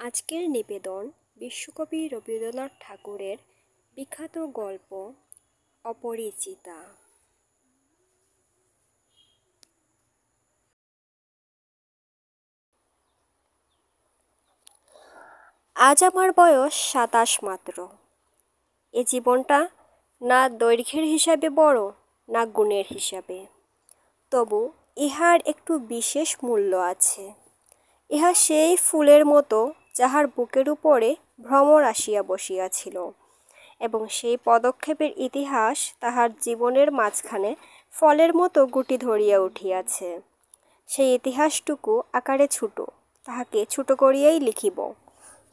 আজকের নিবেদন বিশ্বকবি রবীন্দ্রনাথ ঠাকুরের বিখ্যাত গল্প অপরিচিতা। আজ আমার বয়স ২৭ মাত্র। এ জীবনটা না দৈর্ঘ্যের হিসাবে বড়, না গুণের হিসাবে। তবু ইহার একটু বিশেষ মূল্য আছে। ইহা সেই ফুলের মতো যাহার বুকের উপরে ভ্রমর আসিয়া বসিয়াছিল, এবং সেই পদক্ষেপের ইতিহাস তাহার জীবনের মাঝখানে ফলের মতো গুটি ধরিয়া উঠিয়াছে। সেই ইতিহাসটুকু আকারে ছোট, তাহাকে ছোট করিয়াই লিখিব।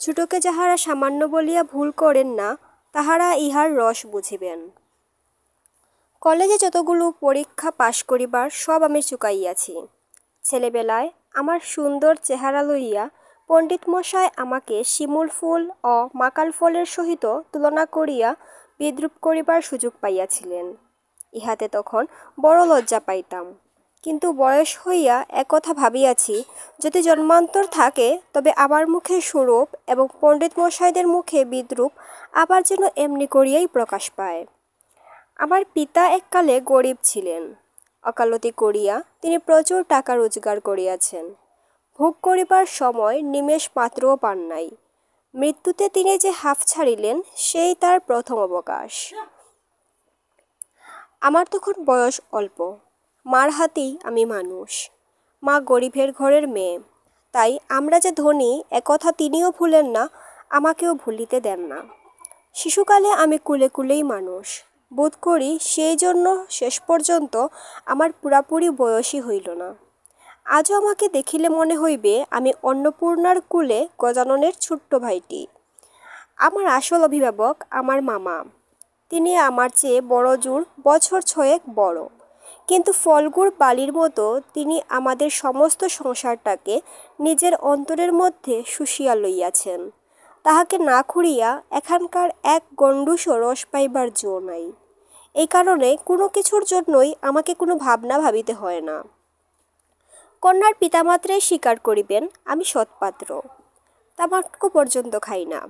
ছোটকে যাহারা সামান্য বলিয়া ভুল করেন না, তাহারা ইহার রস বুঝিবেন। কলেজে যতগুলো পরীক্ষা পাশ করিবার সব আমি চুকাইয়াছি। ছেলেবেলায় আমার সুন্দর চেহারা লইয়া পণ্ডিত মশায় আমাকে শিমুল ফুল ও মাকাল ফলের সহিত তুলনা করিয়া বিদ্রূপ করিবার সুযোগ পাইয়াছিলেন। ইহাতে তখন বড় লজ্জা পাইতাম। কিন্তু বয়স হইয়া একথা ভাবিয়াছি, যদি জন্মান্তর থাকে তবে আমার মুখে সুরূপ এবং পণ্ডিত মশাইদের মুখে বিদ্রূপ আবার যেন এমনি করিয়াই প্রকাশ পায়। আমার পিতা এককালে গরিব ছিলেন। ওকালতি করিয়া তিনি প্রচুর টাকা রোজগার করিয়াছেন। ভোগ করিবার সময় নিমেষ মাত্রও পান নাই। মৃত্যুতে তিনি যে হাঁফ ছাড়িলেন, সেই তার প্রথম অবকাশ। আমার তখন বয়স অল্প। মার হাতেই আমি মানুষ। মা গরিবের ঘরের মেয়ে, তাই আমরা যে ধনী একথা তিনিও ভুলেন না, আমাকেও ভুলিতে দেন না। শিশুকালে আমি কুলে কুলেই মানুষ বোধ করি, সেই জন্য শেষ পর্যন্ত আমার পুরাপুরি বয়সই হইল না। আজও আমাকে দেখিলে মনে হইবে আমি অন্নপূর্ণার কুলে গজাননের ছোট্ট ভাইটি। আমার আসল অভিভাবক আমার মামা। তিনি আমার চেয়ে বড় জোর বছর ৬ বড়, কিন্তু ফলগুড় বালির মতো তিনি আমাদের সমস্ত সংসারটাকে নিজের অন্তরের মধ্যে শুষিয়া লইয়াছেন। তাহাকে না খুঁড়িয়া এখানকার এক গণ্ডূষও রস পাইবার জো নাই। এই কারণে কোনো কিছুর জন্যই আমাকে কোনো ভাবনা ভাবিতে হয় না। কন্যার পিতামাত্রাই স্বীকার করিবেন আমি সৎপাত্র। তামাকু পর্যন্ত খাই না।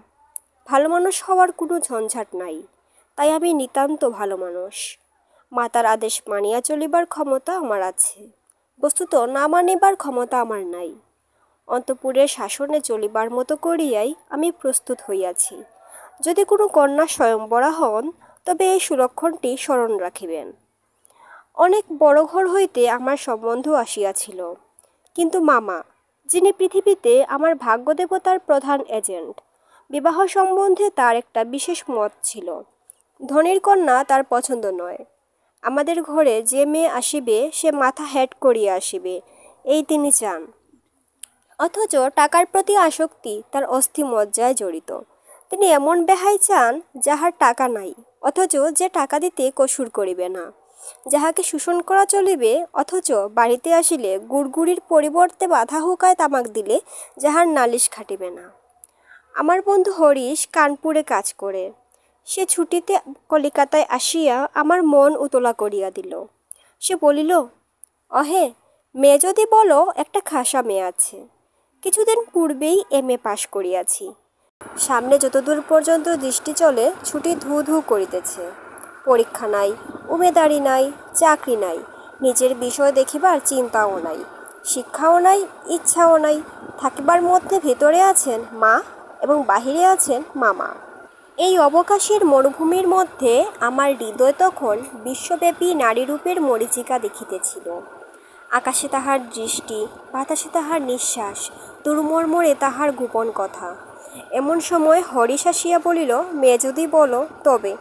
ভালো মানুষ হওয়ার কোনো ঝঞ্ঝাট নাই, তাই আমি নিতান্ত ভালো মানুষ। মাতার আদেশ মানিয়া চলিবার ক্ষমতা আমার আছে, বস্তুত না মানিবার ক্ষমতা আমার নাই। অন্তঃপুরের শাসনে চলিবার মতো করিয়াই আমি প্রস্তুত হইয়াছি। যদি কোনো কন্যা স্বয়ংবরা হন, তবে এই সুলক্ষণটি স্মরণ রাখিবেন। অনেক বড় ঘর হইতে আমার সম্বন্ধ আসিয়াছিল, কিন্তু মামা, যিনি পৃথিবীতে আমার ভাগ্যদেবতার প্রধান এজেন্ট, বিবাহ সম্বন্ধে তার একটা বিশেষ মত ছিল। ধনীর কন্যা তার পছন্দ নয়। আমাদের ঘরে যে মেয়ে আসিবে সে মাথা হেঁট করিয়া আসিবে, এই তিনি চান। অথচ টাকার প্রতি আসক্তি তার অস্থি মজ্জায় জড়িত। তিনি এমন বেহাই চান যাহার টাকা নাই, অথচ যে টাকা দিতে কসুর করিবে না। যাহাকে শোষণ করা চলিবে, অথচ বাড়িতে আসিলে গুড়গুড়ির পরিবর্তে বাধা হুকায় তামাক দিলে যাহার নালিশ খাটিবে না। আমার বন্ধু হরিশ কানপুরে কাজ করে। সে ছুটিতে কলিকাতায় আসিয়া আমার মন উতলা করিয়া দিল। সে বলিল, অহে, মেয়ে যদি বলো, একটা খাসা মেয়ে আছে। কিছুদিন পূর্বেই MA পাশ করিয়াছি। সামনে যতদূর পর্যন্ত দৃষ্টি চলে ছুটি ধু ধু করিতেছে। পরীক্ষা নাই, উমেদারি নাই, চাকরি নাই, নিজের বিষয় দেখিবার চিন্তাও নাই, শিক্ষাও নাই, ইচ্ছাও নাই। থাকিবার মধ্যে ভেতরে আছেন মা এবং বাহিরে আছেন মামা। এই অবকাশের মরুভূমির মধ্যে আমার হৃদয় তখন বিশ্বব্যাপী নারীরূপের মরীচিকা দেখিতেছিল। আকাশে তাহার দৃষ্টি, বাতাসে তাহার নিঃশ্বাস, দুর্মর্মরে তাহার গোপন কথা। এমন সময় হরিশ আসিয়া বলিল, মেয়ে যদি বলো তবে।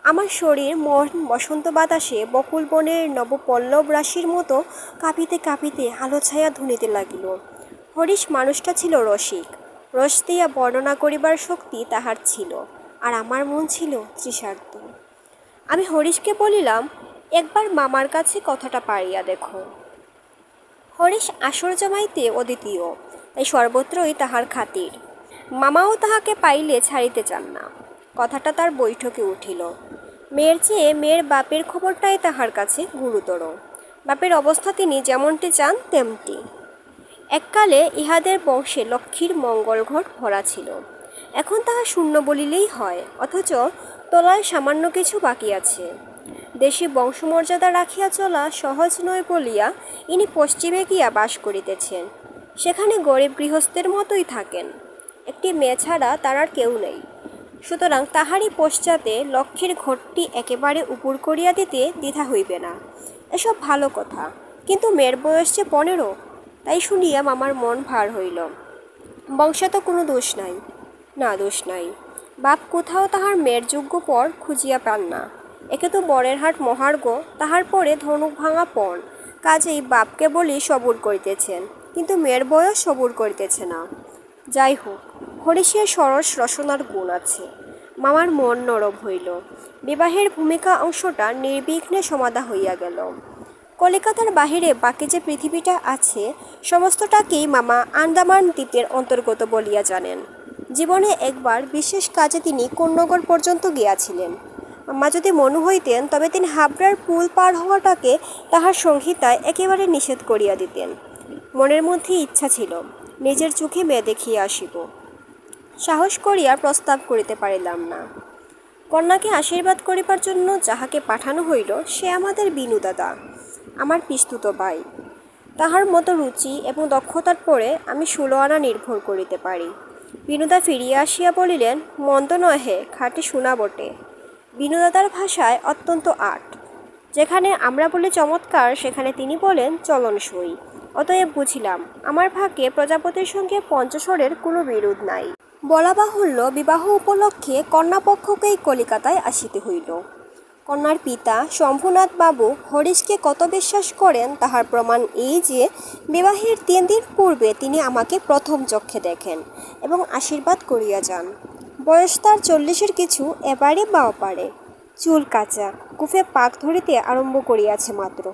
আমার শরীর মন বসন্ত বাতাসে বকুল বনের নবপল্লব রাশির মতো কাঁপিতে কাঁপিতে আলো ছায়া ধুনিতে লাগিল। হরিশ মানুষটা ছিল রসিক। রস দিয়া বর্ণনা করিবার শক্তি তাহার ছিল, আর আমার মন ছিল তৃষার্ত। আমি হরিশকে বলিলাম, একবার মামার কাছে কথাটা পাড়িয়া দেখো। হরিশ আসর জমাইতে অদ্বিতীয়, তাই সর্বত্রই তাহার খাতির। মামাও তাহাকে পাইলে ছাড়িতে চান না। কথাটা তার বৈঠকে উঠিল। মেয়ের চেয়ে মেয়ের বাপের খবরটাই তাহার কাছে গুরুতর। বাপের অবস্থা তিনি যেমনটি চান তেমনটি। এককালে ইহাদের বংশে লক্ষ্মীর মঙ্গল ঘট ভরা ছিল, এখন তাহা শূন্য বলিলেই হয়, অথচ তলায় সামান্য কিছু বাকি আছে। দেশী বংশমর্যাদা রাখিয়া চলা সহজ নয় বলিয়া ইনি পশ্চিমে গিয়া বাস করিতেছেন। সেখানে গরিব গৃহস্থের মতোই থাকেন, একটি মেয়ে ছাড়া তার আর কেউ নেই। সুতরাং তাহারই পশ্চাতে লক্ষ্মীর ঘরটি একেবারে উপর করিয়া দিতে দ্বিধা হইবে না। এসব ভালো কথা, কিন্তু মেয়ের বয়স যে 15। তাই শুনিয়া মামার মন ভার হইল। বংশে তো কোনো দোষ নাই। না, দোষ নাই। বাপ কোথাও তাহার মেয়ের যোগ্য পর খুঁজিয়া পান না। একে তো বরের হাট মহার্ঘ, তাহার পরে ধনুক ভাঙা পণ, কাজেই বাপকে বলি সবুর করিতেছেন, কিন্তু মেয়ের বয়স সবুর করিতেছে না। যাই হোক, হরিষের সরস রসনার গুণ আছে। মামার মন নরম হইল। বিবাহের ভূমিকা অংশটা নির্বিঘ্নে সমাধা হইয়া গেল। কলিকাতার বাহিরে বাকি যে পৃথিবীটা আছে সমস্তটাকেই মামা আন্দামান দ্বীপের অন্তর্গত বলিয়া জানেন। জীবনে একবার বিশেষ কাজে তিনি কোন্নগর পর্যন্ত গিয়াছিলেন। মামা যদি মনু হইতেন তবে তিনি হাবড়ার পুল পার হওয়াটাকে তাহার সংহিতায় একেবারে নিষেধ করিয়া দিতেন। মনের মধ্যে ইচ্ছা ছিল, নিজের চোখে মেয়ে দেখিয়া আসিব। সাহস করিয়া প্রস্তাব করিতে পারিলাম না। কন্যাকে আশীর্বাদ করিবার জন্য যাহাকে পাঠানো হইল সে আমাদের বিনু দাদা, আমার পিস্তুত ভাই। তাহার মতো রুচি এবং দক্ষতার পরে আমি 16 আনা নির্ভর করিতে পারি। বিনুদা ফিরিয়া আসিয়া বলিলেন, মন্দ নহে, খাঁটি সোনা বটে। বিনুদাদার ভাষায় অত্যন্ত আট। যেখানে আমরা বলি চমৎকার, সেখানে তিনি বলেন চলনসই। অতএব বুঝিলাম আমার ভাগ্যে প্রজাপতির সঙ্গে পঞ্চস্বরের কোনো বিরোধ নাই। বলা বাহুল্য, বিবাহ উপলক্ষে কন্যাপক্ষকেই কলিকাতায় আসিতে হইল। কন্যার পিতা শম্ভুনাথ বাবু হরিশকে কত বিশ্বাস করেন তাহার প্রমাণ এই যে বিবাহের 3 দিন পূর্বে তিনি আমাকে প্রথম চক্ষে দেখেন এবং আশীর্বাদ করিয়া যান। বয়স তার 40-এর কিছু এবারে বা ওপারে, চুল কাঁচা, কুফে পাক ধরিতে আরম্ভ করিয়াছে মাত্র।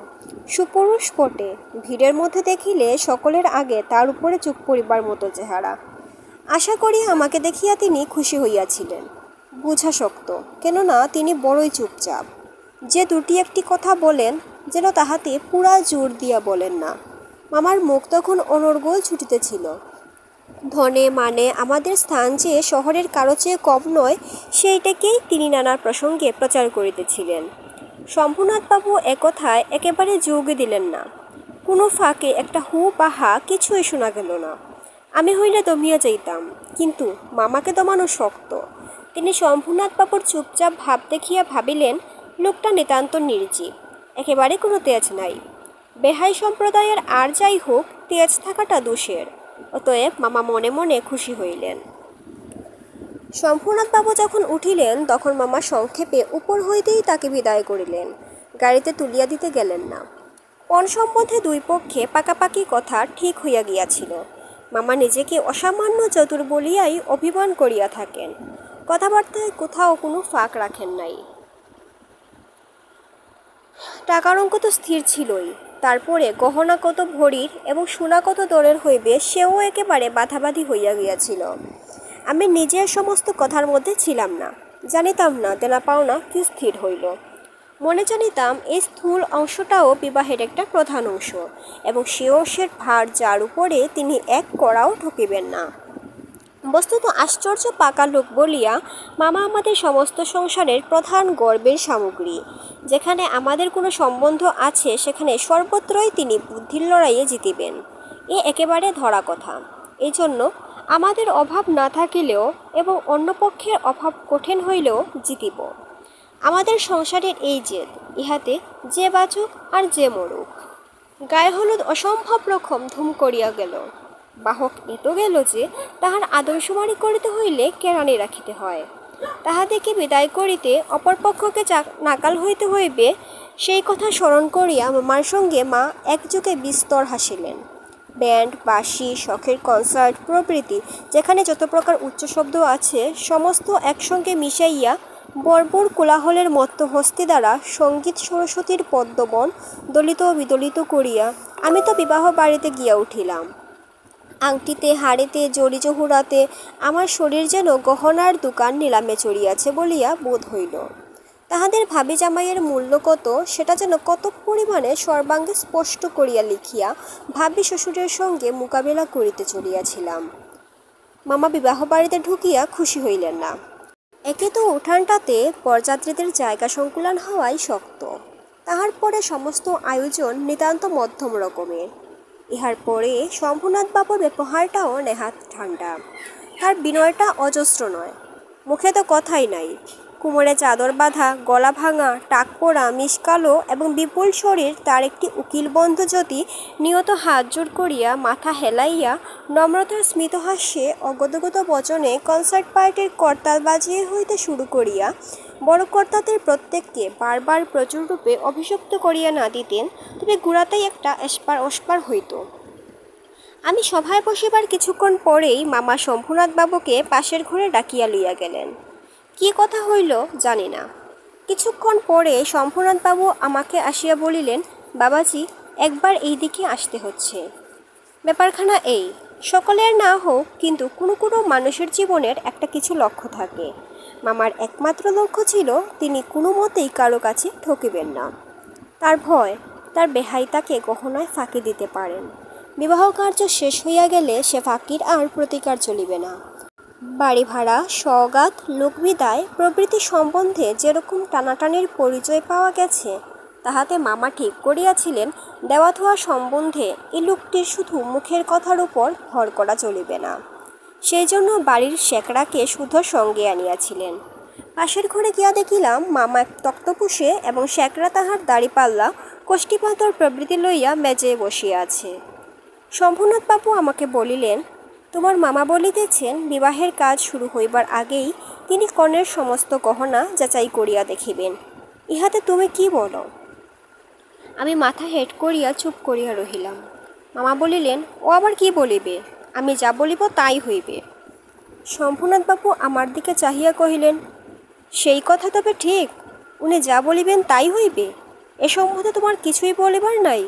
সুপুরুষ বটে, ভিড়ের মধ্যে দেখিলে সকলের আগে তার উপরে চুপ করিবার মতো চেহারা। আশা করি আমাকে দেখিয়া তিনি খুশি হইয়াছিলেন। বুঝা শক্ত, কেননা তিনি বড়ই চুপচাপ। যে দুটি একটি কথা বলেন যেন তাহাতে পুরা জোর দিয়া বলেন না। মামার মুখ তখন অনর্গল ছুটিতেছিল। ধনে মানে আমাদের স্থান যে শহরের কারো চেয়ে কম নয়, সেইটাকেই তিনি নানা প্রসঙ্গে প্রচার করিতেছিলেন। শম্ভুনাথবাবু একথায় একেবারে যোগ দিলেন না। কোনো ফাঁকে একটা হু বা হা কিছুই শোনা গেল না। আমি হইলে দমিয়া যাইতাম, কিন্তু মামাকে দমানো শক্ত। তিনি শম্ভুনাথবাবুর চুপচাপ ভাব দেখিয়া ভাবিলেন, লোকটা নিতান্ত নির্জীব, একেবারে কোনো তেজ নাই। বেহাই সম্প্রদায়ের আর যাই হোক, তেজ থাকাটা দোষের। অতএব মামা মনে মনে খুশি হইলেন। শম্ভুনাথবাবু যখন উঠিলেন তখন মামা সংক্ষেপে উপর হইতেই তাকে বিদায় করিলেন, গাড়িতে তুলিয়া দিতে গেলেন না। পণ সম্বন্ধে দুই পক্ষে পাকাপাকি কথা ঠিক হইয়া গিয়াছিল। মামা নিজেকে অসামান্য চতুর বলিয়াই অভিমান করিয়া থাকেন। কথাবার্তায় কোথাও কোনো ফাঁক রাখেন নাই। টাকার অঙ্ক তো স্থির ছিলই, তারপরে গহনা কত ভরির এবং সোনা কত দরের হইবে সেও একেবারে বাধাবাধি হইয়া গিয়াছিল। আমি নিজের সমস্ত কথার মধ্যে ছিলাম না, জানিতাম না দেনা পাওনা কি স্থির হইল। মনে জানিতাম এই স্থূল অংশটাও বিবাহের একটা প্রধান অংশ, এবং সে অংশের ভার যার উপরে তিনি এক কড়াও ঠকিবেন না। বস্তুত আশ্চর্য পাকা লোক বলিয়া মামা আমাদের সমস্ত সংসারের প্রধান গর্বের সামগ্রী। যেখানে আমাদের কোনো সম্বন্ধ আছে সেখানে সর্বত্রই তিনি বুদ্ধির লড়াইয়ে জিতিবেন, এ একেবারে ধরা কথা। এই জন্য আমাদের অভাব না থাকিলেও এবং অন্য পক্ষের অভাব কঠিন হইলেও জিতিব। আমাদের সংসারের এই জেদ, ইহাতে যে বাঁচুক আর যে মরুক। গায়ে হলুদ অসম্ভব রকম ধুম করিয়া গেল। বাহক এত গেল যে তাহার আদর্শবাণী করিতে হইলে কেরানি রাখিতে হয়। তাহাদিকে বিদায় করিতে অপরপক্ষকে নাকাল হইতে হইবে, সেই কথা স্মরণ করিয়া মামার সঙ্গে মা একযোগে বিস্তর হাসিলেন। ব্যান্ড, বাঁশি, শখের কনসার্ট প্রভৃতি যেখানে যত প্রকার উচ্চ শব্দ আছে সমস্ত একসঙ্গে মিশাইয়া বর্বর কোলাহলের মত্ত হস্তি দ্বারা সঙ্গীত সরস্বতীর পদ্মবন দলিত বিদলিত করিয়া আমি তো বিবাহ বাড়িতে গিয়া উঠিলাম। আংটিতে, হাড়িতে, জড়ি জহুরাতে আমার শরীর যেন গহনার দোকান নিলামে চড়িয়াছে বলিয়া বোধ হইল। তাহাদের ভাবি জামাইয়ের মূল্য কত সেটা যেন কত পরিমাণে সর্বাঙ্গে স্পষ্ট করিয়া লিখিয়া ভাবি শ্বশুরের সঙ্গে মোকাবিলা করিতে চলিয়াছিলাম। মামা বিবাহ বাড়িতে ঢুকিয়া খুশি হইলেন না। একে তো উঠানটাতে বরযাত্রীদের জায়গা সংকুলান হওয়াই শক্ত, তাহার পরে সমস্ত আয়োজন নিতান্ত মধ্যম রকমের। ইহার পরে শম্ভুনাথ বাবুর ব্যবহারটাও নেহাত ঠান্ডা, তার বিনয়টা অজস্র নয়। মুখে তো কথাই নাই, কোমরে চাদর বাঁধা, গলা ভাঙা, টাক পোড়া, মিশকালো এবং বিপুল শরীর তার একটি উকিল বন্ধু যদি নিয়ত হাত জোর করিয়া মাথা হেলাইয়া নম্রতার স্মিতহাস্যে অগদগত বচনে কনসার্ট পার্টির করতাল বাজিয়ে হইতে শুরু করিয়া বড় কর্তাদের প্রত্যেককে বারবার প্রচুর রূপে অভিযুক্ত করিয়া না দিতেন, তবে গোড়াতেই একটা এসপার ওসপার হইত। আমি সভায় বসিবার কিছুক্ষণ পরেই মামা শম্ভুনাথ বাবুকে পাশের ঘরে ডাকিয়া লইয়া গেলেন। কি কথা হইল জানি না। কিছুক্ষণ পরে শম্ভুনাথ বাবু আমাকে আসিয়া বলিলেন, বাবাজি, একবার এই দিকে আসতে হচ্ছে। ব্যাপারখানা এই, সকলের না হোক কিন্তু কোনো কোনো মানুষের জীবনের একটা কিছু লক্ষ্য থাকে। মামার একমাত্র লক্ষ্য ছিল তিনি কোনো মতেই কারো কাছে ঠকিবেন না। তার ভয় তার বেহাই তাকে গহনায় ফাঁকি দিতে পারেন। বিবাহ কার্য শেষ হইয়া গেলে সে ফাঁকির আর প্রতিকার চলিবে না। বাড়ি ভাড়া, সওগাত, লোকবিদায় প্রভৃতি সম্বন্ধে যেরকম টানাটানির পরিচয় পাওয়া গেছে, তাহাতে মামা ঠিক করিয়াছিলেন দেওয়া থোয়া সম্বন্ধে এই লোকটির শুধু মুখের কথার উপর ভর করা চলিবে না। সেই জন্য বাড়ির শেকড়াকে শুধু সঙ্গে আনিয়াছিলেন। পাশের ঘরে গিয়া দেখিলাম মামা এক তক্তপুষে এবং শেকড়া তাহার দাড়িপাল্লা, কোষ্ঠীপাথর প্রভৃতি লইয়া মেজে বসিয়া আছে। শম্ভুনাথ বাবু আমাকে বলিলেন, তোমার মামা বলিতেছেন বিবাহের কাজ শুরু হইবার আগেই তিনি কনের সমস্ত গহনা যাচাই করিয়া দেখিবেন। ইহাতে তুমি কি বলো? আমি মাথা হেঁট করিয়া চুপ করিয়া রহিলাম। মামা বলিলেন, ও আবার কি বলিবে? আমি যা বলিব তাই হইবে। শম্ভুনাথ বাবু আমার দিকে চাহিয়া কহিলেন, সেই কথা তবে ঠিক, উনি যা বলিবেন তাই হইবে? এ সম্বন্ধে তোমার কিছুই বলিবার নাই?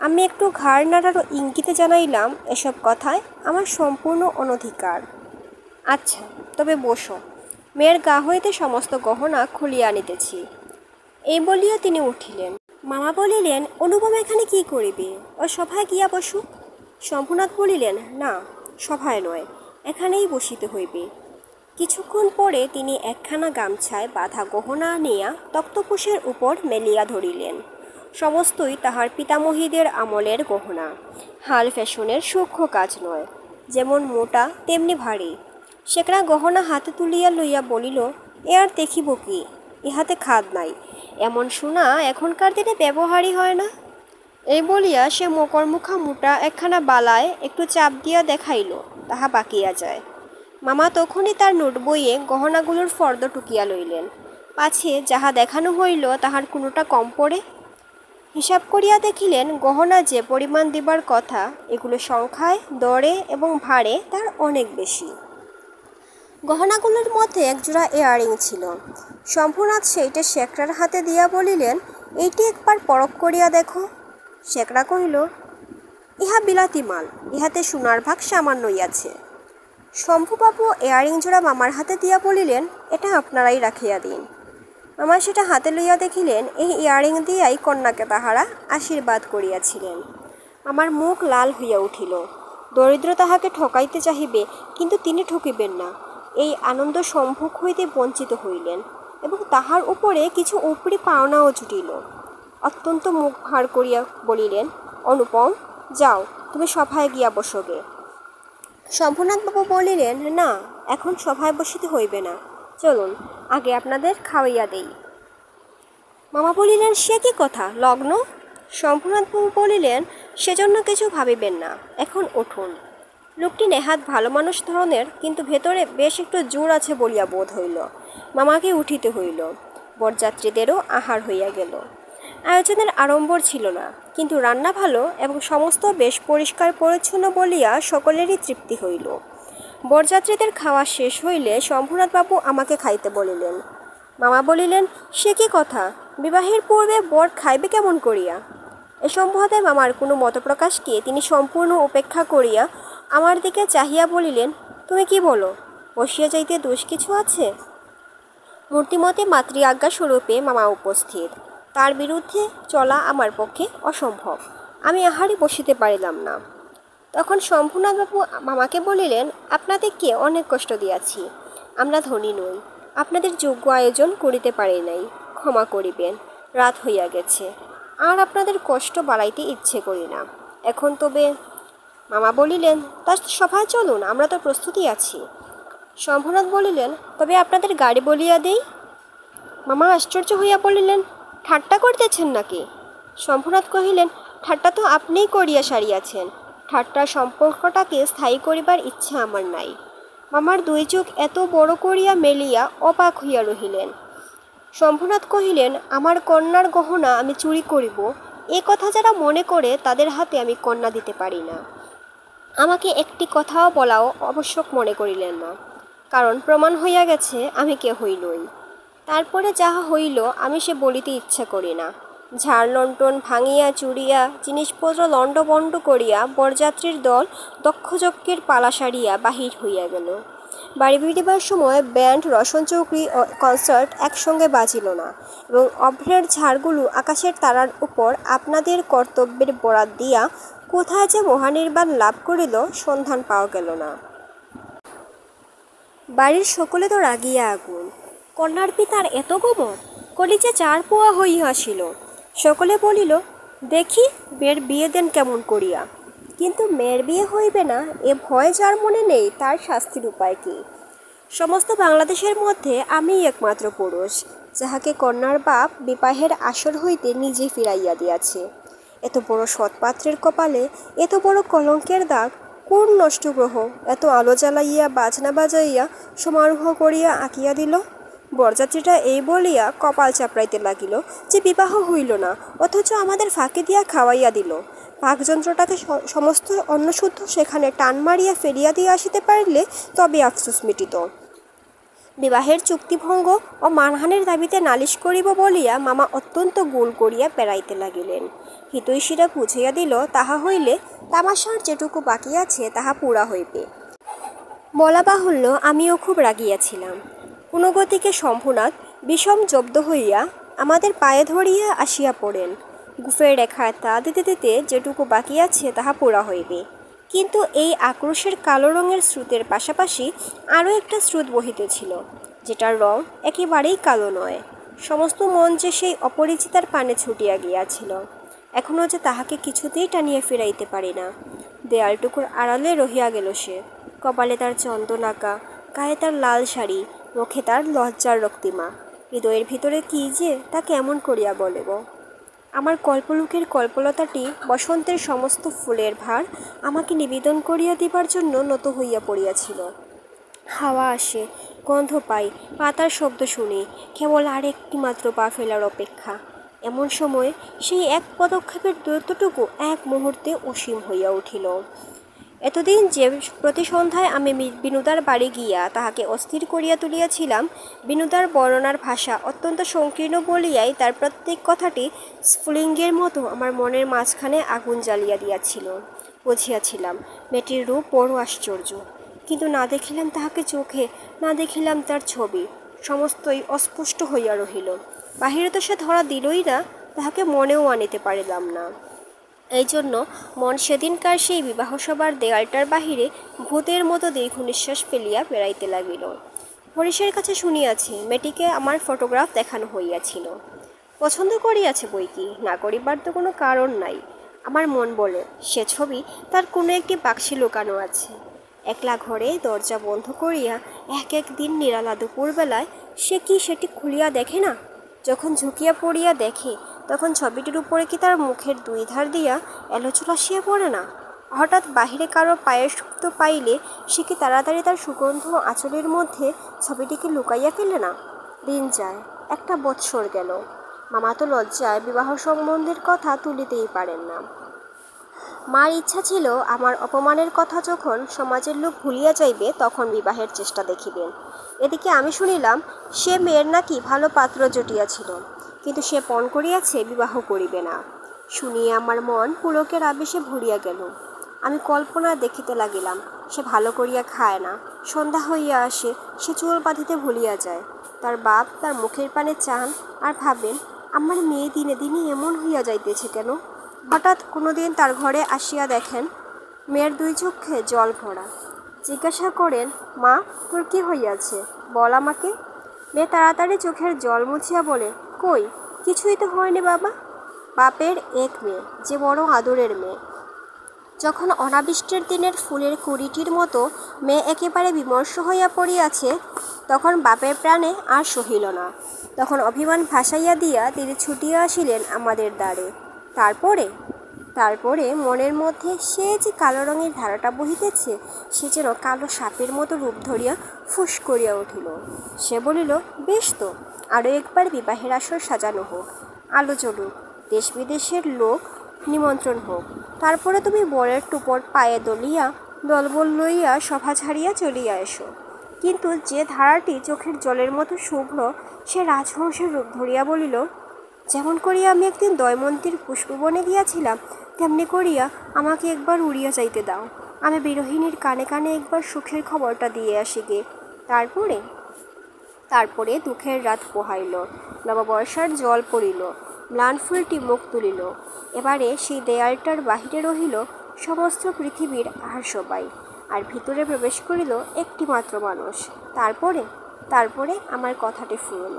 আমি একটু ঘাড় নাড়ার ইঙ্গিতে জানাইলাম, এসব কথায় আমার সম্পূর্ণ অনধিকার। আচ্ছা, তবে বসো, মেয়ের গা হইতে সমস্ত গহনা খুলিয়া আনিতেছি। এই বলিয়া তিনি উঠিলেন। মামা বলিলেন, অনুপম এখানে কি করিবে? ও সভায় গিয়া বসুক। শম্ভুনাথ বলিলেন, না, সভায় নয়, এখানেই বসিতে হইবে। কিছুক্ষণ পরে তিনি একখানা গামছায় বাঁধা গহনা আনিয়া তক্তপোশের উপর মেলিয়া ধরিলেন। সমস্তই তাহার পিতামহীদের আমলের গহনা, হাল ফ্যাশনের সূক্ষ্ম কাজ নয়, যেমন মোটা তেমনি ভারী। সেকড়া গহনা হাতে তুলিয়া লইয়া বলিল, এ আর দেখিব কি, ইহাতে খাদ নাই, এমন সোনা এখনকার দিনে ব্যবহারই হয় না। এই বলিয়া সে মকরমুখা মোটা একখানা বালায় একটু চাপ দিয়া দেখাইল, তাহা বাকিয়া যায়। মামা তখনই তার নোট বইয়ে গহনাগুলোর ফর্দ টুকিয়া লইলেন, পাছে যাহা দেখানো হইল তাহার কোনোটা কম পড়ে। হিসাব করিয়া দেখিলেন গহনা যে পরিমাণ দিবার কথা, এগুলো সংখ্যায়, দরে এবং ভারে তার অনেক বেশি। গহনাগুলোর মধ্যে একজোড়া ইয়াররিং ছিল। শম্ভুনাথ সেইটে শেকড়ার হাতে দিয়া বলিলেন, এইটি একবার পরখ করিয়া দেখো। শেকড়া কহিল, ইহা বিলাতি মাল, ইহাতে সোনার ভাগ সামান্যই আছে। শম্ভুবাবু ইয়াররিং জোড়া মামার হাতে দিয়া বলিলেন, এটা আপনারাই রাখিয়া দিন। মামা সেটা হাতে লইয়া দেখিলেন এই ইয়াররিং দিয়াই কন্যাকে তাহারা আশীর্বাদ করিয়াছিলেন। আমার মুখ লাল হইয়া উঠিল। দরিদ্র তাহাকে ঠকাইতে চাহিবে, কিন্তু তিনি ঠকিবেন না, এই আনন্দ সম্ভোগ হইতে বঞ্চিত হইলেন এবং তাহার উপরে কিছু উপরি পাওনাও জুটিল। অত্যন্ত মুখ ভার করিয়া বলিলেন, অনুপম, যাও, তুমি সভায় গিয়া বসোগে। শম্ভুনাথবাবু বলিলেন, না, এখন সভায় বসিতে হইবে না, চলুন আগে আপনাদের খাওয়াইয়া দেই। মামা বলিলেন, সে কি কথা, লগ্ন? শম্ভুনাথবাবু বলিলেন, সেজন্য কিছু ভাবিবেন না, এখন উঠুন। লোকটি নেহাত ভালো মানুষ ধরনের, কিন্তু ভেতরে বেশ একটু জোর আছে বলিয়া বোধ হইল। মামাকে উঠিতে হইল। বরযাত্রীদেরও আহার হইয়া গেল। আয়োজনের আড়ম্বর ছিল না, কিন্তু রান্না ভালো এবং সমস্ত বেশ পরিষ্কার পরিচ্ছন্ন বলিয়া সকলেরই তৃপ্তি হইল। বরযাত্রীদের খাওয়া শেষ হইলে শম্ভুনাথবাবু আমাকে খাইতে বলিলেন। মামা বলিলেন, সে কি কথা, বিবাহের পূর্বে বর খাইবে কেমন করিয়া? এ সম্বন্ধে মামার কোনো মতপ্রকাশকে তিনি সম্পূর্ণ উপেক্ষা করিয়া আমার দিকে চাহিয়া বলিলেন, তুমি কি বলো, বসিয়া যাইতে দোষ কিছু আছে? মূর্তিমতী মাতৃ আজ্ঞা স্বরূপে মামা উপস্থিত। তার বিরুদ্ধে চলা আমার পক্ষে অসম্ভব। আমি আহারে বসিতে পারিলাম না। তখন শম্ভুনাথবাবু মামাকে বলিলেন, আপনাদেরকে অনেক কষ্ট দিয়াছি। আমরা ধনী নই, আপনাদের যোগ্য আয়োজন করিতে পারি নাই, ক্ষমা করিবেন। রাত হইয়া গেছে, আর আপনাদের কষ্ট বাড়াইতে ইচ্ছে করি না। এখন তবে মামা বলিলেন, তার সভায় চলুন, আমরা তো প্রস্তুতি আছি। শম্ভুনাথ বলিলেন, তবে আপনাদের গাড়ি বলিয়া দেই। মামা আশ্চর্য হইয়া বলিলেন, ঠাট্টা করিতেছেন নাকি? শম্ভুনাথ কহিলেন, ঠাট্টা তো আপনিই করিয়া সারিয়াছেন। ঠাট্টার সম্পর্কটাকে স্থায়ী করিবার ইচ্ছা আমার নাই। মামার দুই চোখ এত বড় করিয়া মেলিয়া অবাক হইয়া রহিলেন। শম্ভুনাথ কহিলেন, আমার কন্যার গহনা আমি চুরি করিব, এ কথা যারা মনে করে তাদের হাতে আমি কন্যা দিতে পারি না। আমাকে একটি কথাও বলাও আবশ্যক মনে করিলেন না, কারণ প্রমাণ হইয়া গেছে আমি কে হইলই। তারপরে যাহা হইল আমি সে বলিতে ইচ্ছা করি না। ঝাড় লণ্ঠন ভাঙিয়া চুরিয়া জিনিসপত্র লণ্ডভণ্ড করিয়া বরযাত্রীর দল দক্ষযজ্ঞের পালা সারিয়া বাহির হইয়া গেল। বাড়ি ফিরিবার সময় ব্যান্ড, রসন চৌকরি ও কনসার্ট একসঙ্গে বাজিল না, এবং অভ্রের ঝাড়গুলো আকাশের তারার উপর আপনাদের কর্তব্যের বরাত দিয়া কোথায় যে মহানির্বাণ লাভ করিল সন্ধান পাওয়া গেল না। বাড়ির সকলে তো রাগিয়া আগুন। কন্যার পিতার এত গোবর, কলিজে 4 পোয়া হইয়া আসিল। সকলে বলিল, দেখি মেয়ের বিয়ে দেন কেমন করিয়া। কিন্তু মেয়ের বিয়ে হইবে না এ ভয় যার মনে নেই, তার শাস্তির উপায় কি? সমস্ত বাংলাদেশের মধ্যে আমিই একমাত্র পুরুষ যাহাকে কন্যার বাপ বিবাহের আসর হইতে নিজে ফিরাইয়া দিয়াছে। এত বড় সৎপাত্রের কপালে এত বড় কলঙ্কের দাগ কোন নষ্ট গ্রহ এত আলো জ্বালাইয়া বাজনা বাজাইয়া সমারোহ করিয়া আঁকিয়া দিল? বরযাত্রীটা এই বলিয়া কপাল চাপড়াইতে লাগিল যে বিবাহ হইল না, অথচ আমাদের ফাঁকি দিয়া খাওয়াইয়া দিল। পাকযন্ত্রটাকে সমস্ত অন্নশুদ্ধ সেখানে টান মারিয়া ফেলিয়া দিয়া আসিতে পারিলে তবে আফসোস মিটিত। বিবাহের চুক্তিভঙ্গ ও মানহানির দাবিতে নালিশ করিব বলিয়া মামা অত্যন্ত গোল করিয়া বেড়াইতে লাগিলেন। হিতৈষীরা বুঝাইয়া দিল, তাহা হইলে তামাশার যেটুকু বাকি আছে তাহা পুরা হইবে। বলা বাহুল্য, আমিও খুব রাগিয়াছিলাম। কোনো গতিকে শম্ভুনাথ বিষম জব্দ হইয়া আমাদের পায়ে ধরিয়া আসিয়া পড়েন। গুফের রেখায় তা দিতে দিতে যেটুকু বাকি আছে তাহা পুরা হইবে। কিন্তু এই আক্রোশের কালো রঙের স্রোতের পাশাপাশি আরও একটা স্রোত বহিতেছিল, যেটার রং একেবারেই কালো নয়। সমস্ত মন যে সেই অপরিচিতার পানে ছুটিয়া গিয়াছিল। এখনও যে তাহাকে কিছুতেই টানিয়া ফিরাইতে পারি না। দেয়ালটুকুর আড়ালে রহিয়া গেল সে। কপালে তার চন্দন আঁকা, গায়ে তার লাল শাড়ি, মুখে তার লজ্জার রক্তিমা। হৃদয়ের ভিতরে কি যে তা কেমন করিয়া বলিব। আমার কল্পলোকের কল্পলতাটি বসন্তের সমস্ত ফুলের ভার আমাকে নিবেদন করিয়া দিবার জন্য নত হইয়া পড়িয়াছিল। হাওয়া আসে, গন্ধ পাই, পাতার শব্দ শুনি, কেবল আর একটি মাত্র পা ফেলার অপেক্ষা। এমন সময় সেই এক পদক্ষেপের দূরত্বটুকু এক মুহূর্তে অসীম হইয়া উঠিল। এতদিন যে প্রতি সন্ধ্যায় আমি বিনুদার বাড়ি গিয়া তাহাকে অস্থির করিয়া তুলিয়াছিলাম, বিনুদার বর্ণনার ভাষা অত্যন্ত সংকীর্ণ বলিয়াই তার প্রত্যেক কথাটি স্ফুলিঙ্গের মতো আমার মনের মাঝখানে আগুন জ্বালিয়া দিয়াছিল। বুঝিয়াছিলাম মেয়েটির রূপ বড় আশ্চর্য, কিন্তু না দেখিলাম তাহাকে চোখে, না দেখিলাম তার ছবি। সমস্তই অস্পষ্ট হইয়া রহিল। বাহিরে তো সে ধরা দিলই না, তাহাকে মনেও আনিতে পারিলাম না। এই জন্য মন সেদিনকার সেই বিবাহসভার দেয়ালটার বাহিরে ভূতের মতো দীর্ঘ নিঃশ্বাস ফেলিয়া বেড়াইতে লাগিল। হরিশের কাছে শুনিয়াছি মেয়েটিকে আমার ফটোগ্রাফ দেখানো হইয়াছিল। পছন্দ করিয়াছে বই কি, না করিবার তো কোনো কারণ নাই। আমার মন বলে সে ছবি তার কোনো একটি বাক্সে লুকানো আছে। একলা ঘরে দরজা বন্ধ করিয়া এক এক দিন নিরালা দুপুরবেলায় সে কি সেটি খুলিয়া দেখে না? যখন ঝুঁকিয়া পড়িয়া দেখে, তখন ছবিটির উপরে কি তার মুখের 2 ধার দিয়া এলোচুল আসিয়া পড়ে না? হঠাৎ বাহিরে কারো পায়ের শব্দ পাইলে সে কি তাড়াতাড়ি তার সুগন্ধ আঁচলের মধ্যে ছবিটিকে লুকাইয়া ফেলে না? দিন যায়, 1 বৎসর গেল। মামা তো লজ্জায় বিবাহ সম্বন্ধের কথা তুলিতেই পারেন না। মার ইচ্ছা ছিল আমার অপমানের কথা যখন সমাজের লোক ভুলিয়া যাইবে তখন বিবাহের চেষ্টা দেখিবেন। এদিকে আমি শুনিলাম সে মেয়ের নাকি ভালো পাত্র জুটিয়াছিল, কিন্তু সে পণ করিয়াছে বিবাহ করিবে না। শুনিয়া আমার মন পুলকের আবেশে ভরিয়া গেল। আমি কল্পনা দেখিতে লাগিলাম সে ভালো করিয়া খায় না, সন্ধ্যা হইয়া আসে, সে চুল বাঁধিতে ভুলিয়া যায়। তার বাপ তার মুখের পানে চান আর ভাবেন, আমার মেয়ে দিনে দিনে এমন হইয়া যাইতেছে কেন। হঠাৎ কোনোদিন তার ঘরে আসিয়া দেখেন মেয়ের দুই চোখে জল ভরা। জিজ্ঞাসা করেন, মা, তোর কি হইয়াছে, বল আমাকে। মেয়ে তাড়াতাড়ি চোখের জল মুছিয়া বলে, কই, কিছুই তো হয়নি বাবা। বাপের এক মেয়ে, যে বড় আদরের মেয়ে। যখন অনাবৃষ্টির দিনের ফুলের কুড়িটির মতো মেয়ে একেবারে বিমর্ষ হইয়া পড়িয়াছে, তখন বাপের প্রাণে আর সহিল না। তখন অভিমান ভাসাইয়া দিয়া তিনি ছুটিয়া আসিলেন আমাদের দ্বারে। তারপরে মনের মধ্যে সে যে কালো রঙের ধারাটা বহিতেছে, সে যেন কালো সাপের মতো রূপ ধরিয়া ফুস করিয়া উঠিল। সে বলিল, বেশ তো, আরও একবার বিবাহের আসর সাজানো হোক, আলো জ্বলুক, দেশ বিদেশের লোক নিমন্ত্রণ হোক, তারপরে তুমি বরের টুপর পায়ে দলিয়া দলবল লইয়া সভা ছাড়িয়া চলিয়া এসো। কিন্তু যে ধারাটি চোখের জলের মতো শুভ্র, সে রাজহংসের রূপ ধরিয়া বলিল, যেমন করিয়া আমি একদিন দয়মন্তীর পুষ্পবনে গিয়াছিলাম, তেমনি করিয়া আমাকে একবার উড়িয়া যাইতে দাও। আমি বিরোহিণীর কানে কানে একবার সুখের খবরটা দিয়ে আসি গে। তারপরে দুঃখের রাত পোহাইল, নববর্ষার জল পড়িল, ম্লান ফুলটি মুখ তুলিল। এবারে সেই দেয়ালটার বাহিরে রহিল সমস্ত পৃথিবীর আর সবাই, আর ভিতরে প্রবেশ করিল একটি মাত্র মানুষ। তারপরে আমার কথাটি ফুরল।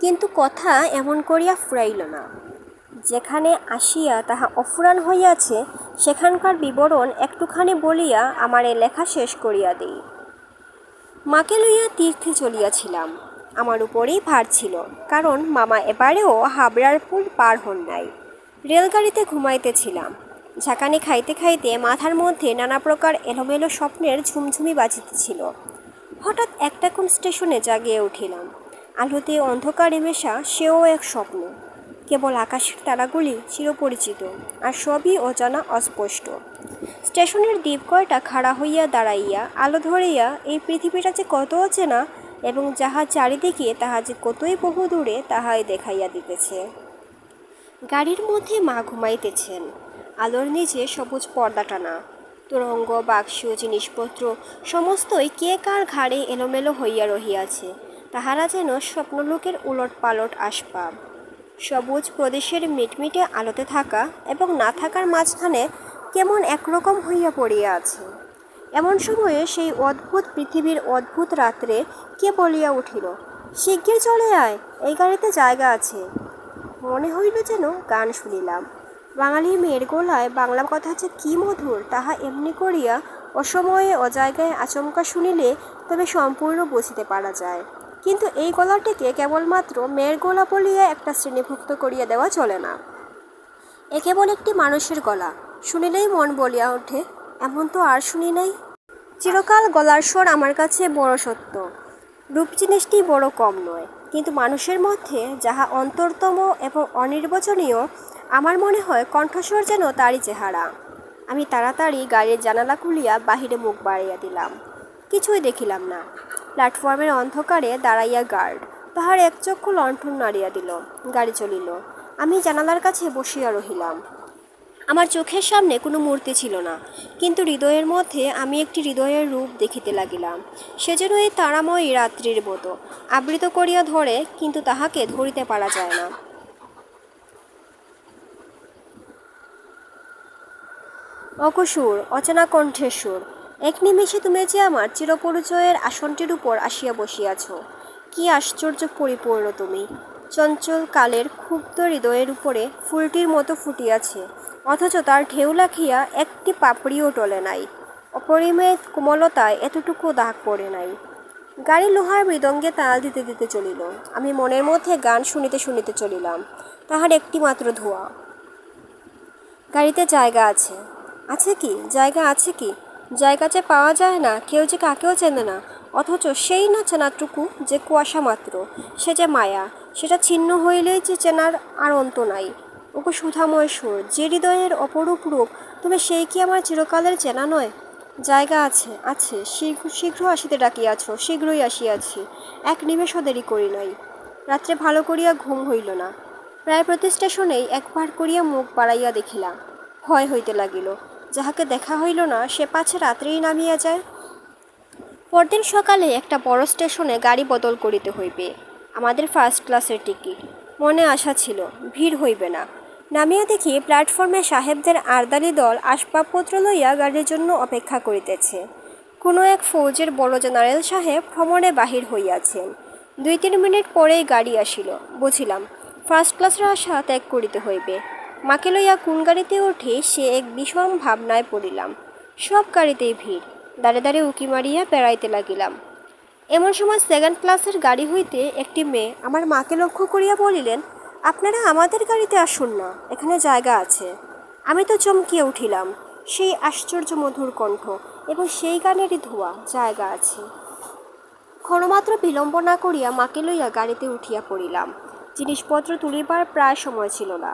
কিন্তু কথা এমন করিয়া ফুরাইল না। যেখানে আসিয়া তাহা অফুরান হইয়াছে, সেখানকার বিবরণ একটুখানি বলিয়া আমার এ লেখা শেষ করিয়া দিই। মাকে লইয়া তীর্থে চলিয়াছিলাম। আমার উপরেই ভার ছিল, কারণ মামা এবারেও হাবড়ার পুল পার হন নাই। রেলগাড়িতে ঘুমাইতেছিলাম। ঝাঁকানি খাইতে খাইতে মাথার মধ্যে নানা প্রকার এলোমেলো স্বপ্নের ঝুমঝুমি বাজিতেছিল। হঠাৎ একটা কোন স্টেশনে জাগিয়ে উঠিলাম। আলোতে অন্ধকারে মেশা সেও এক স্বপ্ন। কেবল আকাশের তারাগুলি চিরপরিচিত, আর সবই অজানা অস্পষ্ট। স্টেশনের দ্বীপ কয়টা খাড়া হইয়া দাঁড়াইয়া আলো ধরিয়া এই পৃথিবীটা যে কত অচেনা, এবং যাহা চারিদিকে তাহা যে কতই বহু দূরে, তাহাই দেখাইয়া দিতেছে। গাড়ির মধ্যে মা ঘুমাইতেছেন। আলোর নিচে সবুজ পর্দা টানা। তোরঙ্গ, বাক্স, জিনিসপত্র সমস্তই কে কার ঘাড়ে এলোমেলো হইয়া রহিয়াছে। তাহারা যেন স্বপ্নলোকের উলট পালট আসবাব। সবুজ প্রদেশের মিটমিটে আলোতে থাকা এবং না থাকার মাঝখানে কেমন একরকম হইয়া পড়িয়া আছে। এমন সময়ে সেই অদ্ভুত পৃথিবীর অদ্ভুত রাত্রে কে বলিয়া উঠিল, শিগগির চলে আয়, এই গাড়িতে জায়গা আছে। মনে হইল যেন গান শুনিলাম। বাঙালি মেয়ের গলায় বাংলা কথা যে কী মধুর, তাহা এমনি করিয়া অসময়ে অজায়গায় আচমকা শুনিলে তবে সম্পূর্ণ বুঝিতে পারা যায়। কিন্তু এই গলাটিকে কেবলমাত্র মেয়ের গলা বলিয়া একটা শ্রেণীভুক্ত করিয়া দেওয়া চলে না। এ কেবল একটি মানুষের গলা, শুনিলেই মন বলিয়া ওঠে, এমন তো আর শুনি নাই। চিরকাল গলার স্বর আমার কাছে বড় সত্য। রূপ জিনিসটি বড় কম নয়, কিন্তু মানুষের মধ্যে যাহা অন্তরতম এবং অনির্বচনীয়, আমার মনে হয় কণ্ঠস্বর যেন তারই চেহারা। আমি তাড়াতাড়ি গাড়ির জানালা খুলিয়া বাহিরে মুখ বাড়াইয়া দিলাম। কিছুই দেখিলাম না। প্ল্যাটফর্মের অন্ধকারে দাঁড়াইয়া গার্ড তাহার এক চক্ষু লণ্ঠন নাড়িয়া দিল। গাড়ি চলিল। আমি জানালার কাছে বসিয়া রহিলাম। আমার চোখের সামনে কোনো মূর্তি ছিল না, কিন্তু হৃদয়ের মধ্যে আমি একটি হৃদয়ের রূপ দেখিতে লাগিলাম। সে যেন এই তারাময় রাত্রির মতো আবৃত করিয়া ধরে, কিন্তু তাহাকে ধরিতে পারা যায় না। অকসুর, অচেনা কণ্ঠের সুর। এক নিমেষে তুমি যে আমার চিরপরিচয়ের আসনটির উপর আসিয়া বসিয়াছ। কি আশ্চর্য পরিপূর্ণ তুমি! চঞ্চল কালের ক্ষুব্ধ হৃদয়ের উপরে ফুলটির মতো ফুটিয়াছে, অথচ তার ঢেউ লাখিয়া একটি পাপড়িও টলে নাই। অপরিমেয় কোমলতায় এতটুকু দাগ পড়ে নাই। গাড়ি লোহার মৃদঙ্গে তাল দিতে দিতে চলিল। আমি মনের মধ্যে গান শুনিতে শুনিতে চলিলাম। তাহার একটি মাত্র ধোঁয়া। গাড়িতে জায়গা আছে। আছে কি জায়গা, আছে কি জায়গা যে পাওয়া যায় না, কেউ যে কাকেও চেনে না, অথচ সেই না চেনাটুকু যে কুয়াশা মাত্র, সে যে মায়া, সেটা ছিন্ন হইলেই যে চেনার আর অন্ত নাই। ওগো সুধাময় সুর, যে হৃদয়ের অপরূপ রূপ, তুমি সেই কি আমার চিরকালের চেনা নয়? জায়গা আছে, আছে, শীঘ্র আসিতে ডাকিয়াছ, শীঘ্রই আসিয়াছি, এক নিমেষও দেরি করি নাই। রাত্রে ভালো করিয়া ঘুম হইল না। প্রায় প্রতি স্টেশনেই একবার করিয়া মুখ বাড়াইয়া দেখিলাম। ভয় হইতে লাগিল, যাহাকে দেখা হইল না সে পাছে রাত্রেই নামিয়া যায়। পরদিন সকালে একটা বড় স্টেশনে গাড়ি বদল করিতে হইবে। আমাদের ফার্স্ট ক্লাসের টিকিট। মনে আশা ছিল ভিড় হইবে না। নামিয়া দেখি প্ল্যাটফর্মে সাহেবদের আরদালি দল আসবাবপত্র লইয়া গাড়ির জন্য অপেক্ষা করিতেছে। কোনো এক ফৌজের বড় জেনারেল সাহেব ভ্রমণে বাহির হইয়াছেন। 2-3 মিনিট পরেই গাড়ি আসিল। বুঝিলাম ফার্স্ট ক্লাসের আশা ত্যাগ করিতে হইবে। মাকে লইয়া কোন গাড়িতে উঠি সে এক বিষম ভাবনায় পড়িলাম। সব গাড়িতেই ভিড়। দাঁড়ে দাঁড়ে উকি মারিয়া বেড়াইতে লাগিলাম। এমন সময় সেকেন্ড ক্লাসের গাড়ি হইতে একটি মেয়ে আমার মাকে লক্ষ্য করিয়া বলিলেন, আপনারা আমাদের গাড়িতে আসুন না, এখানে জায়গা আছে। আমি তো চমকিয়া উঠিলাম। সেই আশ্চর্য মধুর কণ্ঠ এবং সেই গানেরই ধোঁয়া, জায়গা আছে। ক্ষণমাত্র বিলম্ব না করিয়া মাকে লইয়া গাড়িতে উঠিয়া পড়িলাম। জিনিসপত্র তুলিবার প্রায় সময় ছিল না।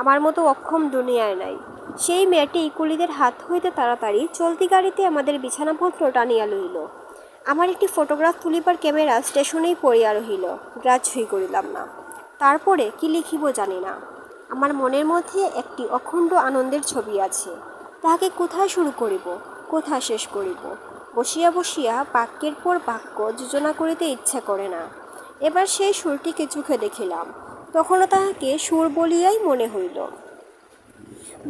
আমার মতো অক্ষম দুনিয়ায় নাই। সেই মেয়েটি কুলিদের হাত হইতে তাড়াতাড়ি চলতি গাড়িতে আমাদের বিছানাপত্র টানিয়া লইল। আমার একটি ফটোগ্রাফ তুলিবার ক্যামেরা স্টেশনেই পড়িয়া রহিল। গ্রাহ্যই করিলাম না। তারপরে কি লিখিব জানি না। আমার মনের মধ্যে একটি অখণ্ড আনন্দের ছবি আছে। তাহাকে কোথায় শুরু করিব, কোথায় শেষ করিব, বসিয়া বসিয়া বাক্যের পর বাক্য যোজনা করিতে ইচ্ছা করে না। এবার সেই সুরটিকে চোখে দেখিলাম। তখনও তাহাকে সুর বলিয়াই মনে হইল।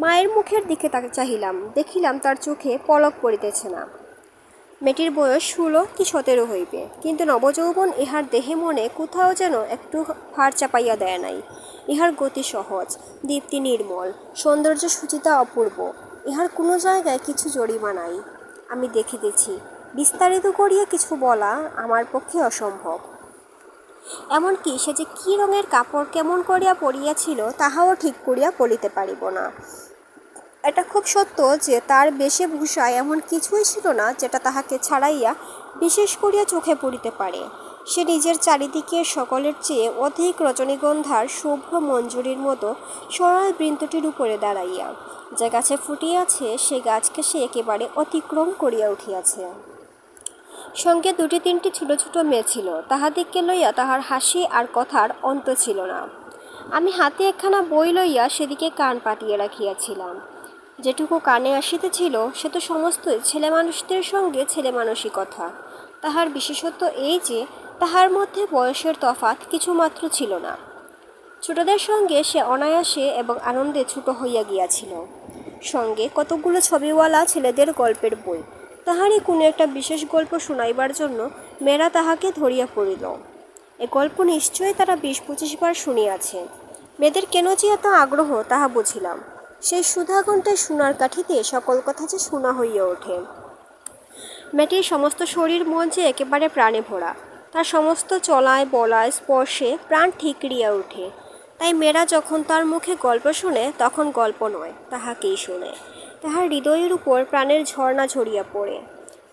মায়ের মুখের দিকে তাকে চাহিলাম। দেখিলাম তার চোখে পলক পড়িতেছে না। মেয়েটির বয়স 16 কি 17 হইবে, কিন্তু নবযৌবন ইহার দেহে মনে কোথাও যেন একটু ভার চাপাইয়া দেয় নাই। ইহার গতি সহজ, দীপ্তি নির্মল, সৌন্দর্য সুচিতা অপূর্ব। ইহার কোনো জায়গায় কিছু জরিমা নাই। আমি দেখিতেছি, বিস্তারিত করিয়া কিছু বলা আমার পক্ষে অসম্ভব। এমনকি সে যে কী রঙের কাপড় কেমন করিয়া পরিয়াছিল তাহাও ঠিক করিয়া বলিতে পারিব না। এটা খুব সত্য যে তার বেশভূষায় এমন কিছুই ছিল না যেটা তাহাকে ছাড়াইয়া বিশেষ করিয়া চোখে পড়িতে পারে। সে নিজের চারিদিকের সকলের চেয়ে অধিক রজনীগন্ধার শুভ্র মঞ্জুরির মতো সরল বৃন্তটির উপরে দাঁড়াইয়া যে গাছে ফুটিয়াছে সে গাছকে সে একেবারে অতিক্রম করিয়া উঠিয়াছে। সঙ্গে 2-3টি ছোট ছোট মেয়ে ছিল। তাহাদিগকে লইয়া তাহার হাসি আর কথার অন্ত ছিল না। আমি হাতে একখানা বই লইয়া সেদিকে কান পাতিয়া রাখিয়াছিলাম। যেটুকু কানে আসিতেছিল সে তো সমস্তই ছেলে মানুষদের সঙ্গে ছেলে মানুষই কথা। তাহার বিশেষত্ব এই যে তাহার মধ্যে বয়সের তফাৎ কিছুমাত্র ছিল না। ছোটদের সঙ্গে সে অনায়াসে এবং আনন্দে ছোট হইয়া গিয়াছিল। সঙ্গে কতকগুলো ছবিওয়ালা ছেলেদের গল্পের বই। তাহারই কোনো একটা বিশেষ গল্প শুনাইবার জন্য মেয়েরা তাহাকে ধরিয়া পড়িল। এ গল্প নিশ্চয়ই তারা 20-25 বার শুনিয়াছে। মেয়েদের কেন যে এত আগ্রহ তাহা বুঝিলাম। সেই সুধাকণ্ঠে সোনার কাঠিতে সকল কথা যে শোনা হইয়া ওঠে। মেয়েটির সমস্ত শরীর মন যে একেবারে প্রাণে ভরা। তার সমস্ত চলায় বলায় স্পর্শে প্রাণ ঠিকরিয়া ওঠে। তাই মেয়েরা যখন তার মুখে গল্প শোনে তখন গল্প নয়, তাহাকেই শোনে। তাহার হৃদয়ের উপর প্রাণের ঝর্ণা ঝরিয়া পড়ে।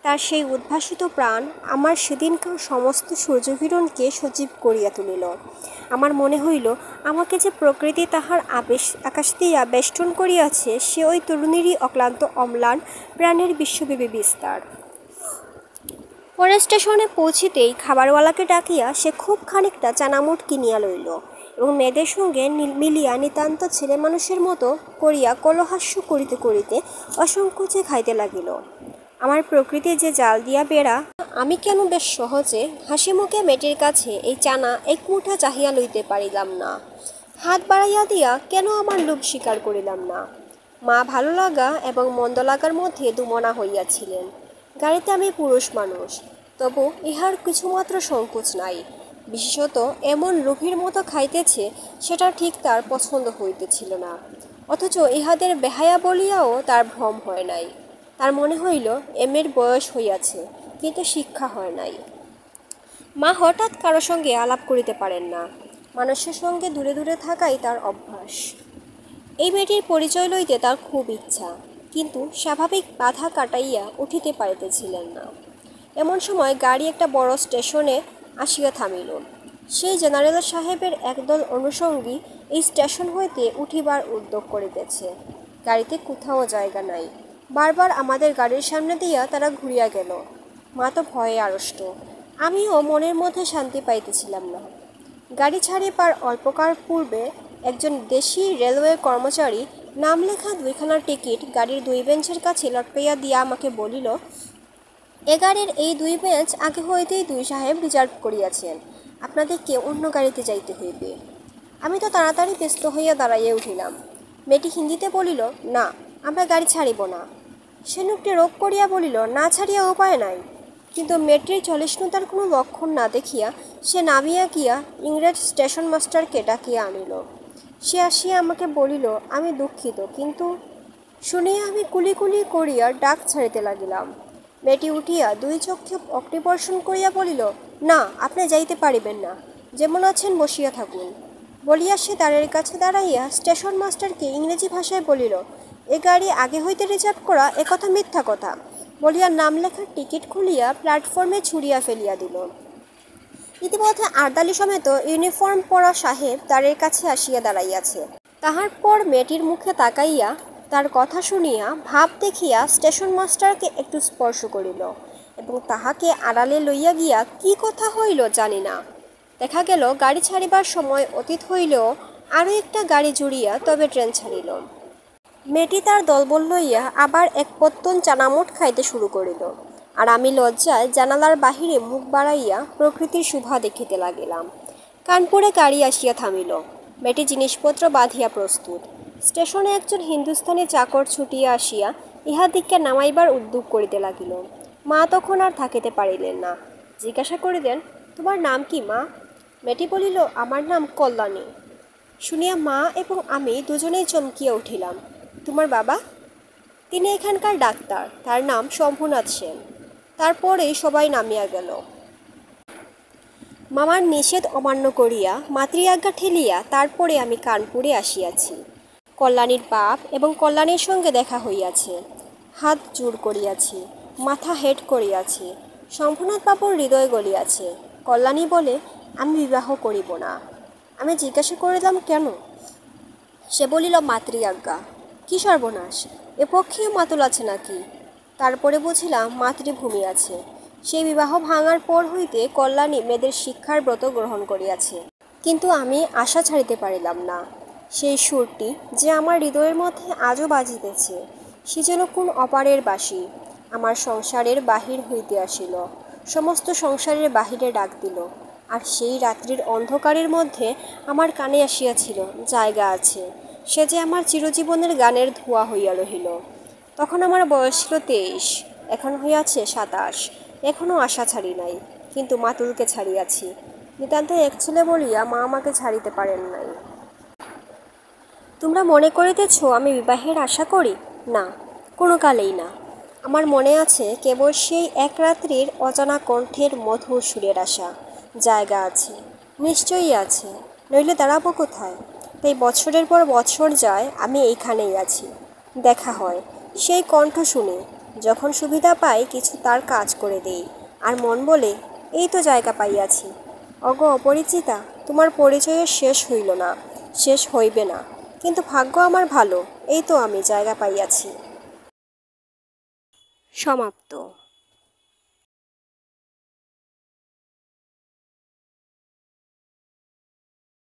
তার সেই উদ্ভাসিত প্রাণ আমার সেদিনকার সমস্ত সূর্যকিরণকে সজীব করিয়া তুলিল। আমার মনে হইল আমাকে যে প্রকৃতি তাহার আকাশ দিয়া বেষ্টন করিয়াছে সে ওই তরুণীরই অক্লান্ত অম্লান প্রাণের বিশ্বব্যাপী বিস্তার। পরের স্টেশনে পৌঁছিতেই খাবারওয়ালাকে ডাকিয়া সে খুব খানিকটা চানামুট কিনিয়া লইল এবং মেয়েদের সঙ্গে মিলিয়া নিতান্ত ছেলে মানুষের মতো করিয়া কলহাস্য করিতে করিতে অসংকোচে খাইতে লাগিল। আমার প্রকৃতি যে জাল দিয়া বেড়া, আমি কেন বেশ সহজে হাসি মুখে মেয়েটির কাছে এই চানা এক মুঠা চাহিয়া লইতে পারিলাম না। হাত বাড়াইয়া দিয়া কেন আমার লোভ স্বীকার করিলাম না। মা ভালো লাগা এবং মন্দ লাগার মধ্যে দুমনা হইয়াছিলেন। গাড়িতে আমি পুরুষ মানুষ, তবু ইহার কিছুমাত্র সংকোচ নাই। বিশেষত এমন লোভীর মতো খাইতেছে সেটা ঠিক তার পছন্দ হইতেছিল না। অথচ ইহাদের বেহায়া বলিয়াও তার ভ্রম হয় নাই। তার মনে হইল এমের বয়স হইয়াছে, কিন্তু শিক্ষা হয় নাই। মা হঠাৎ কারো সঙ্গে আলাপ করিতে পারেন না। মানুষের সঙ্গে দূরে দূরে থাকাই তার অভ্যাস। এই মেয়েটির পরিচয় লইতে তার খুব ইচ্ছা, কিন্তু স্বাভাবিক বাধা কাটাইয়া উঠিতে পারিতেছিলেন না। এমন সময় গাড়ি একটা বড় স্টেশনে আসিয়া থামিল। সেই জেনারেল সাহেবের একদল অনুষঙ্গী এই স্টেশন হইতে উঠিবার উদ্যোগ করিতেছে। গাড়িতে কোথাও জায়গা নাই। বারবার আমাদের গাড়ির সামনে দিয়া তারা ঘুরিয়া গেল। মা তো ভয়ে আড়ষ্ট। আমিও মনের মধ্যে শান্তি পাইতেছিলাম না। গাড়ি ছাড়িবার অল্পকাল পূর্বে একজন দেশি রেলওয়ে কর্মচারী নাম লেখা 2খানা টিকিট গাড়ির 2 বেঞ্চের কাছে লটকাইয়া দিয়া আমাকে বলিল, এ গাড়ির এই 2 বেঞ্চ আগে হইতেই 2 সাহেব রিজার্ভ করিয়াছেন, আপনাদেরকে অন্য গাড়িতে যাইতে হইবে। আমি তো তাড়াতাড়ি ব্যস্ত হইয়া দাঁড়াইয়া উঠিলাম। মেয়েটি হিন্দিতে বলিল, না, আমরা গাড়ি ছাড়িব না। সে লোকটি রোগ করিয়া বলিল, না ছাড়িয়া উপায় নাই। কিন্তু মেয়েটির চলিষ্ণুতার কোনো লক্ষণ না দেখিয়া সে নামিয়া গিয়া ইংরেজ স্টেশন মাস্টারকে ডাকিয়া আনিল। সে আসিয়া আমাকে বলিল, আমি দুঃখিত, কিন্তু শুনিয়া আমি কুলি কুলি করিয়া ডাক ছাড়িতে লাগিলাম। মেয়েটি উঠিয়া 2 চক্ষে অগ্নিবর্ষণ করিয়া বলিল, না, আপনি যাইতে পারিবেন না, যেমন আছেন বসিয়া থাকুন। বলিয়া সে দ্বারের কাছে দাঁড়াইয়া স্টেশন মাস্টারকে ইংরেজি ভাষায় বলিল, এ গাড়ি আগে হইতে রিজার্ভ করা, একথা মিথ্যা কথা, বলিয়া নাম লেখার টিকিট খুলিয়া প্ল্যাটফর্মে ছুড়িয়া ফেলিয়া দিল। ইতিমধ্যে আর্দালি সমেত ইউনিফর্ম পরা সাহেব দ্বারের কাছে আসিয়া দাঁড়াইয়াছে। তাহার পর মেয়েটির মুখে তাকাইয়া তার কথা শুনিয়া ভাব দেখিয়া স্টেশন মাস্টারকে একটু স্পর্শ করিল এবং তাহাকে আড়ালে লইয়া গিয়া কি কথা হইল জানি না। দেখা গেল গাড়ি ছাড়িবার সময় অতীত হইলেও আরও একটা গাড়ি জুড়িয়া তবে ট্রেন ছাড়িল। মেয়েটি তার দলবল লইয়া আবার এক পত্তন চানামুট খাইতে শুরু করিল, আর আমি লজ্জায় জানালার বাহিরে মুখ বাড়াইয়া প্রকৃতির শোভা দেখিতে লাগিলাম। কানপুরে গাড়ি আসিয়া থামিল। মেয়েটি জিনিসপত্র বাঁধিয়া প্রস্তুত। স্টেশনে একজন হিন্দুস্থানি চাকর ছুটিয়া আসিয়া ইহাদিগকে নামাইবার উদ্যোগ করিতে লাগিল। মা তখন আর থাকিতে পারিলেন না, জিজ্ঞাসা করিলেন, তোমার নাম কি মা? মেয়েটি বলিল, আমার নাম কল্যাণী। শুনিয়া মা এবং আমি দুজনেই চমকিয়া উঠিলাম। তোমার বাবা? তিনি এখানকার ডাক্তার, তার নাম শম্ভুনাথ সেন। তারপরেই সবাই নামিয়া গেল। মামার নিষেধ অমান্য করিয়া মাতৃআজ্ঞা ঠেলিয়া তারপরে আমি কানপুরে আসিয়াছি। কল্যাণীর বাপ এবং কল্যাণীর সঙ্গে দেখা হইয়াছে। হাত জোড় করিয়াছি, মাথা হেঁট করিয়াছি। শম্ভুনাথ বাবুর হৃদয় গলিয়াছে। কল্যাণী বলে, আমি বিবাহ করিব না। আমি জিজ্ঞাসা করিলাম, কেন? সে বলিল, মাতৃআজ্ঞা। কি সর্বনাশ, এ পক্ষেও মাতুল আছে নাকি? তারপরে বুঝিলাম মাতৃভূমি আছে। সেই বিবাহ ভাঙার পর হইতে কল্যাণী মেয়েদের শিক্ষার ব্রত গ্রহণ করিয়াছে। কিন্তু আমি আশা ছাড়িতে পারিলাম না। সেই সুরটি যে আমার হৃদয়ের মধ্যে আজও বাজিতেছে, সে যেন কোন অপারের বাঁশি আমার সংসারের বাহির হইতে আসিল, সমস্ত সংসারের বাহিরে ডাক দিল। আর সেই রাত্রির অন্ধকারের মধ্যে আমার কানে আসিয়াছিল, জায়গা আছে। সে যে আমার চিরজীবনের গানের ধোঁয়া হইয়া রহিল। তখন আমার বয়স ছিল 23, এখন হইয়াছে 27। এখনও আশা ছাড়ি নাই, কিন্তু মাতুলকে ছাড়িয়াছি। নিতান্ত এক ছেলে বলিয়া মা আমাকে ছাড়িতে পারেন নাই। তোমরা মনে করিতেছ আমি বিবাহের আশা করি? না, কোনো কালেই না। আমার মনে আছে কেবল সেই এক রাত্রির অজানা কণ্ঠের মধুর সুরের আশা। জায়গা আছে, নিশ্চয়ই আছে, নইলে দাঁড়াবো কোথায়? তাই বছরের পর বছর যায়, আমি এইখানেই আছি। দেখা হয়, সেই কণ্ঠ শুনে যখন সুবিধা পাই কিছু তার কাজ করে দেই, আর মন বলে, এই তো জায়গা পাইয়াছি। অগো অপরিচিতা, তোমার পরিচয়ের শেষ হইল না, শেষ হইবে না, কিন্তু ভাগ্য আমার ভালো, এই তো আমি জায়গা পাইয়াছি। সমাপ্ত।